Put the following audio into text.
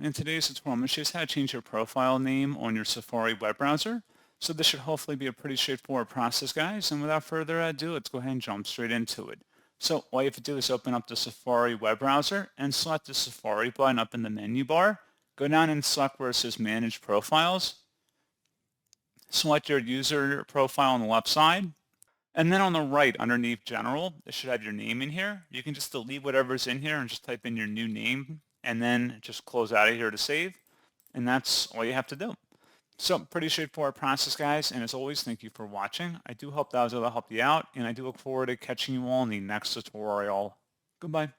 In today's tutorial, I'm going to show you how to change your profile name on your Safari web browser. So this should hopefully be a pretty straightforward process, guys. And without further ado, let's go ahead and jump straight into it. So all you have to do is open up the Safari web browser and select the Safari button up in the menu bar. Go down and select where it says Manage Profiles. Select your user profile on the left side. And then on the right, underneath General, it should have your name in here. You can just delete whatever's in here and just type in your new name and then just close out of here to save. And that's all you have to do. So pretty straightforward process, guys. And as always, thank you for watching. I do hope that was able to help you out. And I do look forward to catching you all in the next tutorial. Goodbye.